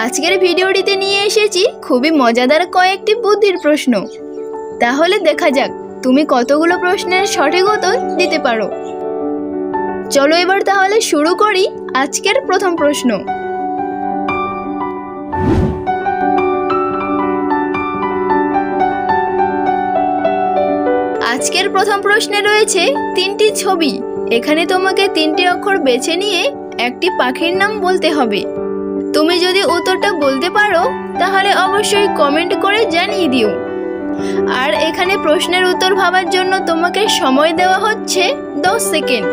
আজকের ভিডিওটিতে নিয়ে এসেছি খুবই মজাদার কয়েকটি বুদ্ধির প্রশ্ন। তাহলে দেখা যাক তুমি কতগুলো প্রশ্নের সঠিক উত্তর দিতে পারো। চলো এবার তাহলে শুরু করি আজকের প্রথম প্রশ্ন। আজকের প্রথম প্রশ্নে রয়েছে তিনটি ছবি। এখানে তোমাকে তিনটি অক্ষর বেছে নিয়ে একটি পাখির নাম বলতে হবে। তুমি যদি উত্তরটা বলতে পারো তাহলে অবশ্যই কমেন্ট করে জানিয়ে দিও। আর এখানে প্রশ্নের উত্তর ভাবার জন্য তোমাকে সময় দেওয়া হচ্ছে 10 সেকেন্ড।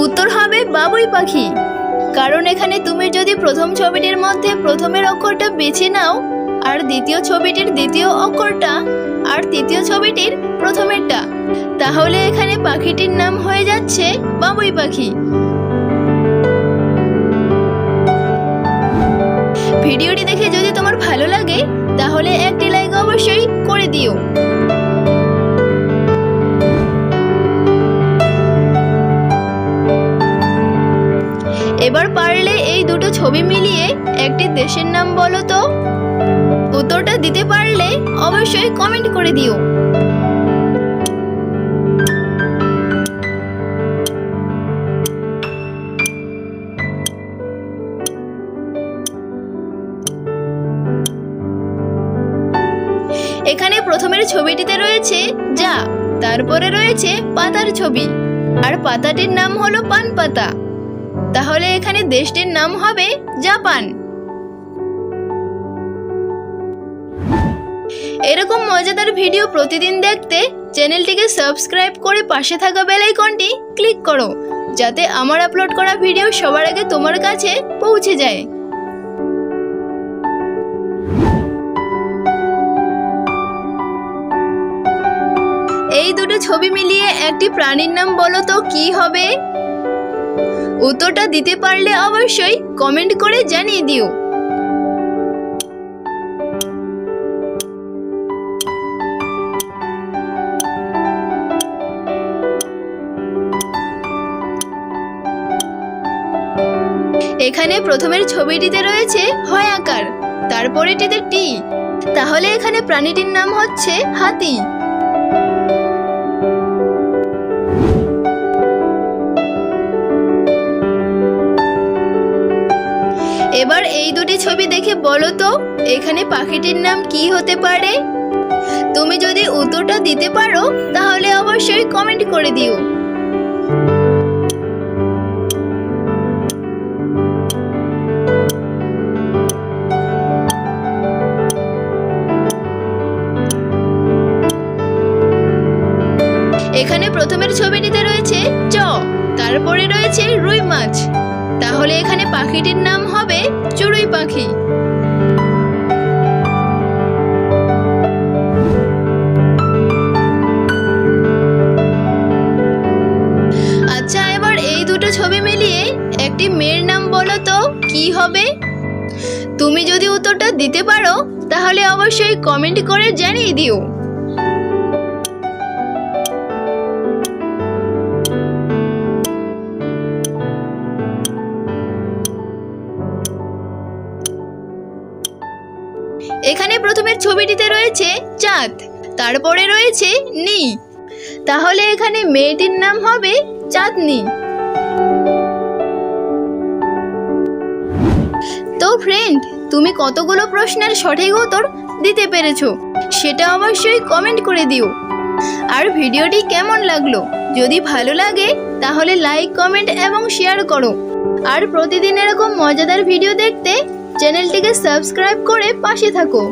উত্তর হবে বাবুই পাখি। কারণ এখানে তুমি যদি প্রথম ছবিটির মধ্যে প্রথমের অক্ষরটা বেছে নাও, আর দ্বিতীয় ছবিটির দ্বিতীয় অক্ষরটা, আর তৃতীয় ছবিটির প্রথমেরটা, তাহলে এখানে পাখিটির নাম হয়ে যাচ্ছে বাবুই পাখি। ভিডিওটি দেখে যদি তোমার ভালো লাগে তাহলে একটি লাইক অবশ্যই করে দিও। এবার পারলে এই দুটো ছবি মিলিয়ে একটি দেশের নাম বলো তো। উত্তরটা দিতে পারলে অবশ্যই কমেন্ট করে দিও। এখানে প্রথমের ছবিটিতে রয়েছে যা, তারপরে রয়েছে পাতার ছবি, আর পাতাটির নাম হলো পান পাতা। তাহলে এখানে দেশটির নাম হবে জাপান। এরকম মজাদার ভিডিও প্রতিদিন দেখতে চ্যানেলটিকে সাবস্ক্রাইব করে পাশে থাকা বেল আইকনটি ক্লিক করো, যাতে আমার আপলোড করা ভিডিও সবার আগে তোমার কাছে পৌঁছে যায়। এই দুটো ছবি মিলিয়ে একটি প্রাণীর নাম বলো তো কি হবে। উত্তরটা দিতে পারলে অবশ্যই কমেন্ট করে জানিয়ে দিও। এখানে প্রথমের ছবিটিতে রয়েছে হয় আকার, তারপরেটিতে টি, তাহলে এখানে প্রাণীটির নাম হচ্ছে হাতি। এবার এই দুটি ছবি দেখে বলো তো এখানে পাখিটির নাম কি হতে পারে। তুমি যদি উত্তরটা দিতে পারো তাহলে অবশ্যই কমেন্ট করে দিও। এখানে প্রথমের ছবিটিতে রয়েছে চ, তারপরে রয়েছে রুই মাছ, তাহলে এখানে পাখিটির নাম হবে চড়ুই পাখি। আচ্ছা, এবার এই দুটো ছবি মিলিয়ে একটি মেয়ের নাম বলো তো কি হবে। তুমি যদি উত্তরটা দিতে পারো তাহলে অবশ্যই কমেন্ট করে জানিয়ে দিও। এখানে প্রথমের ছবিটিতে রয়েছে চাঁদ, তারপরে রয়েছে নি, তাহলে এখানে মেয়েটির নাম হবে চাঁদনি। তো ফ্রেন্ড, তুমি কতগুলো প্রশ্নের সঠিক উত্তর দিতে পেরেছো সেটা অবশ্যই কমেন্ট করে দিও। আর ভিডিওটি কেমন লাগলো যদি ভালো লাগে তাহলে লাইক, কমেন্ট এবং শেয়ার করো। আর প্রতিদিন এরকম মজাদার ভিডিও দেখতে চ্যানেলটিকে সাবস্ক্রাইব করে পাশে থাকো।